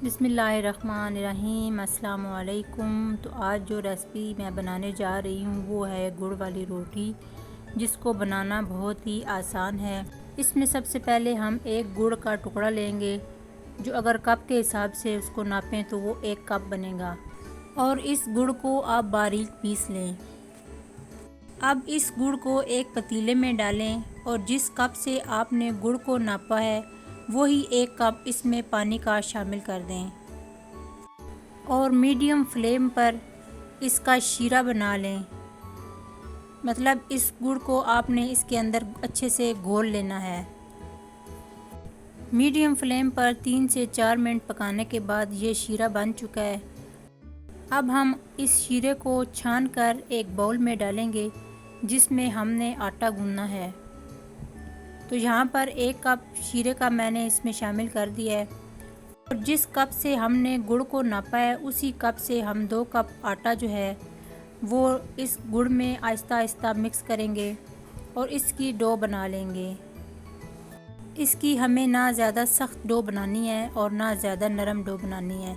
बिस्मिल्लाहिर्रहमानिर्रहीम। अस्सलाम वालेकुम। तो आज जो रेसिपी मैं बनाने जा रही हूँ वो है गुड़ वाली रोटी, जिसको बनाना बहुत ही आसान है। इसमें सबसे पहले हम एक गुड़ का टुकड़ा लेंगे, जो अगर कप के हिसाब से उसको नापें तो वो 1 कप बनेगा, और इस गुड़ को आप बारीक पीस लें। अब इस गुड़ को एक पतीले में डालें और जिस कप से आपने गुड़ को नापा है वही 1 कप इसमें पानी का शामिल कर दें और मीडियम फ्लेम पर इसका शीरा बना लें। मतलब इस गुड़ को आपने इसके अंदर अच्छे से घोल लेना है। मीडियम फ्लेम पर 3 से 4 मिनट पकाने के बाद ये शीरा बन चुका है। अब हम इस शीरे को छान कर एक बाउल में डालेंगे जिसमें हमने आटा गूंदना है। तो यहाँ पर 1 कप शीरे का मैंने इसमें शामिल कर दिया है, और जिस कप से हमने गुड़ को नापा है उसी कप से हम 2 कप आटा जो है वो इस गुड़ में आहिस्ता आहिस्ता मिक्स करेंगे और इसकी डो बना लेंगे। इसकी हमें ना ज़्यादा सख्त डो बनानी है और ना ज़्यादा नरम डो बनानी है।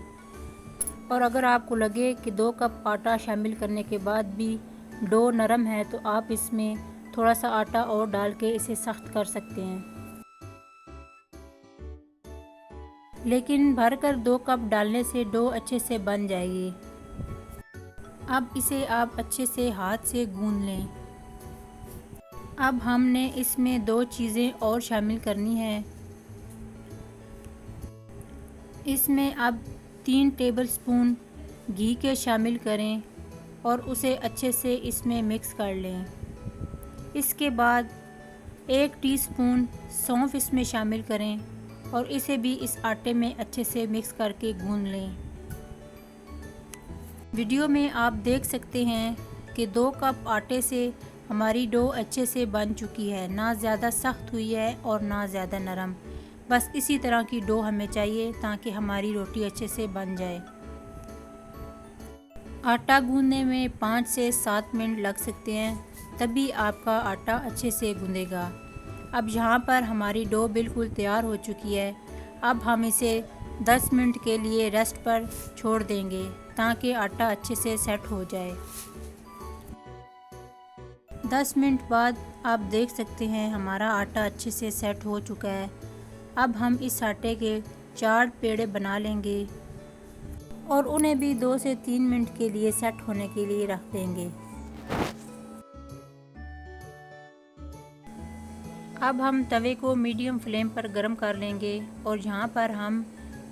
और अगर आपको लगे कि 2 कप आटा शामिल करने के बाद भी डो नरम है तो आप इसमें थोड़ा सा आटा और डाल के इसे सख्त कर सकते हैं, लेकिन भरकर 2 कप डालने से डो अच्छे से बन जाएगी। अब इसे आप अच्छे से हाथ से गूंद लें। अब हमने इसमें 2 चीज़ें और शामिल करनी है। इसमें अब 3 टेबलस्पून घी के शामिल करें और उसे अच्छे से इसमें मिक्स कर लें। इसके बाद 1 टीस्पून सौंफ इसमें शामिल करें और इसे भी इस आटे में अच्छे से मिक्स करके गूंद लें। वीडियो में आप देख सकते हैं कि 2 कप आटे से हमारी डो अच्छे से बन चुकी है, ना ज़्यादा सख्त हुई है और ना ज़्यादा नरम। बस इसी तरह की डो हमें चाहिए ताकि हमारी रोटी अच्छे से बन जाए। आटा गूंदने में 5 से 7 मिनट लग सकते हैं, तभी आपका आटा अच्छे से गूंदेगा। अब यहाँ पर हमारी डो बिल्कुल तैयार हो चुकी है। अब हम इसे 10 मिनट के लिए रेस्ट पर छोड़ देंगे ताकि आटा अच्छे से सेट हो जाए। 10 मिनट बाद आप देख सकते हैं हमारा आटा अच्छे से सेट हो चुका है। अब हम इस आटे के 4 पेड़े बना लेंगे और उन्हें भी 2 से 3 मिनट के लिए सेट होने के लिए रख देंगे। अब हम तवे को मीडियम फ्लेम पर गर्म कर लेंगे और यहाँ पर हम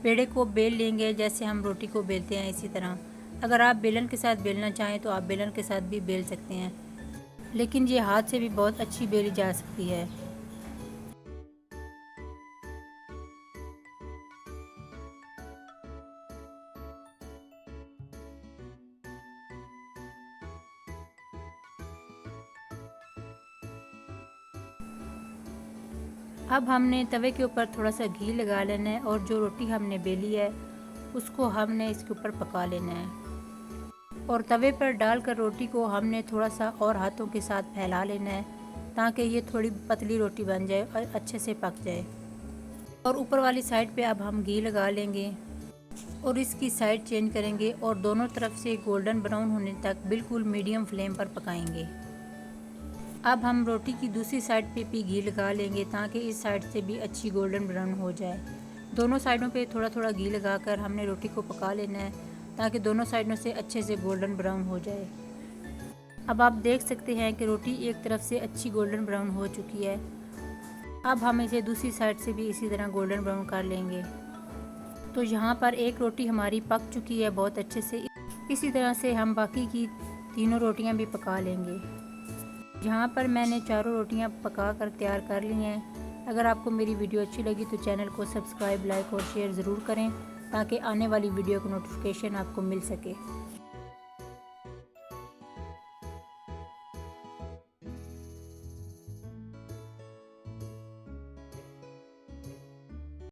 पेड़े को बेल लेंगे जैसे हम रोटी को बेलते हैं इसी तरह। अगर आप बेलन के साथ बेलना चाहें तो आप बेलन के साथ भी बेल सकते हैं, लेकिन ये हाथ से भी बहुत अच्छी बेली जा सकती है। अब हमने तवे के ऊपर थोड़ा सा घी लगा लेना है और जो रोटी हमने बेली है उसको हमने इसके ऊपर पका लेना है, और तवे पर डालकर रोटी को हमने थोड़ा सा और हाथों के साथ फैला लेना है ताकि ये थोड़ी पतली रोटी बन जाए और अच्छे से पक जाए। और ऊपर वाली साइड पे अब हम घी लगा लेंगे और इसकी साइड चेंज करेंगे और दोनों तरफ से गोल्डन ब्राउन होने तक बिल्कुल मीडियम फ्लेम पर पकाएंगे। अब हम रोटी की दूसरी साइड पे भी घी लगा लेंगे ताकि इस साइड से भी अच्छी गोल्डन ब्राउन हो जाए। दोनों साइडों पे थोड़ा थोड़ा घी लगाकर हमने रोटी को पका लेना है ताकि दोनों साइडों से अच्छे से गोल्डन ब्राउन हो जाए। अब आप देख सकते हैं कि रोटी एक तरफ से अच्छी गोल्डन ब्राउन हो चुकी है। अब हम इसे दूसरी साइड से भी इसी तरह गोल्डन ब्राउन कर लेंगे। तो यहाँ पर एक रोटी हमारी पक चुकी है बहुत अच्छे से। इसी तरह से हम बाकी की तीनों रोटियाँ भी पका लेंगे। यहाँ पर मैंने चारों रोटियाँ पका कर तैयार कर ली हैं। अगर आपको मेरी वीडियो अच्छी लगी तो चैनल को सब्सक्राइब, लाइक और शेयर ज़रूर करें ताकि आने वाली वीडियो का नोटिफिकेशन आपको मिल सके।